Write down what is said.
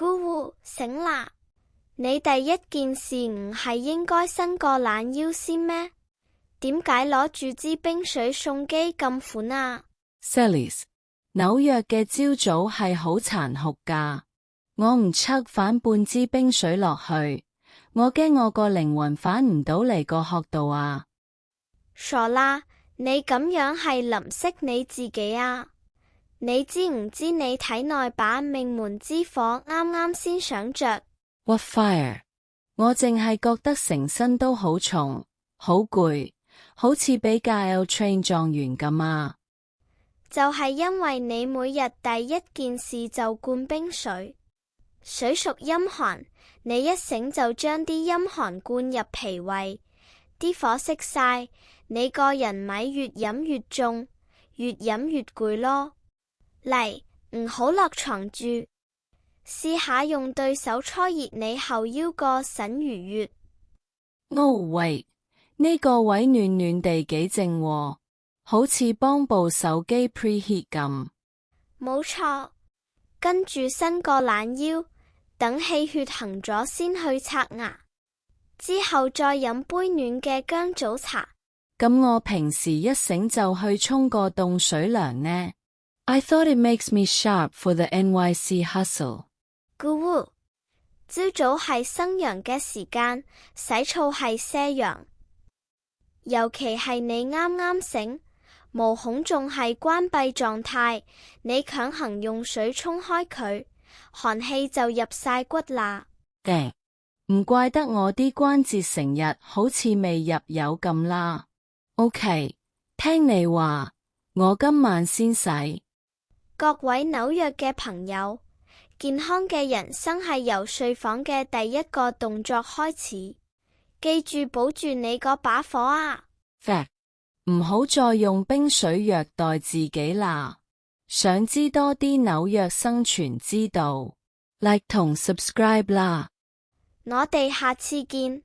姑姑，醒啦！你第一件事唔係應該伸個懶腰先咩？點解攞住支冰水送機咁款啊 Celeste， 紐約嘅朝早係好殘酷㗎，我唔測反半支冰水落去，我驚我個靈魂返唔到嚟個殼度啊！傻啦，你咁樣係淋熄你自己啊！你知唔知你體內把命門之火啱啱先上着？ What fire？ 我淨係覺得成身都好重，好攰，好似俾架 L train 撞完咁啊！就係因為你每日第一件事就灌冰水，水屬陰寒，你一醒就將啲陰寒灌入脾胃，啲火熄晒，你個人咪越飲越重，越飲越攰咯。嚟，唔好落床住，試下用對手搓熱你後腰個腎俞穴。喂，呢個位暖暖地幾正喎，好似幫部手機 preheat 咁。冇錯，跟住伸個懶腰，等氣血行咗先去刷牙，之後再飲杯暖嘅薑早茶。咁我平時一醒就去沖個凍水涼呢？ I thought it makes me sharp for the NYC hustle。姑姑，朝早係生陽嘅時間，洗澡係瀉陽，尤其係你啱啱醒，毛孔仲係關閉狀態，你強行用水沖開佢，寒氣就入晒骨啦。唔怪得我啲關節成日好似未入油咁啦。OK， 聽你話，我今晚先洗。各位紐約嘅朋友，健康嘅人生係由睡房嘅第一個動作開始，記住保住你嗰把火啊！唔好再用冰水虐待自己啦。想知多啲紐約生存之道，like 同 subscribe 啦。我哋下次見。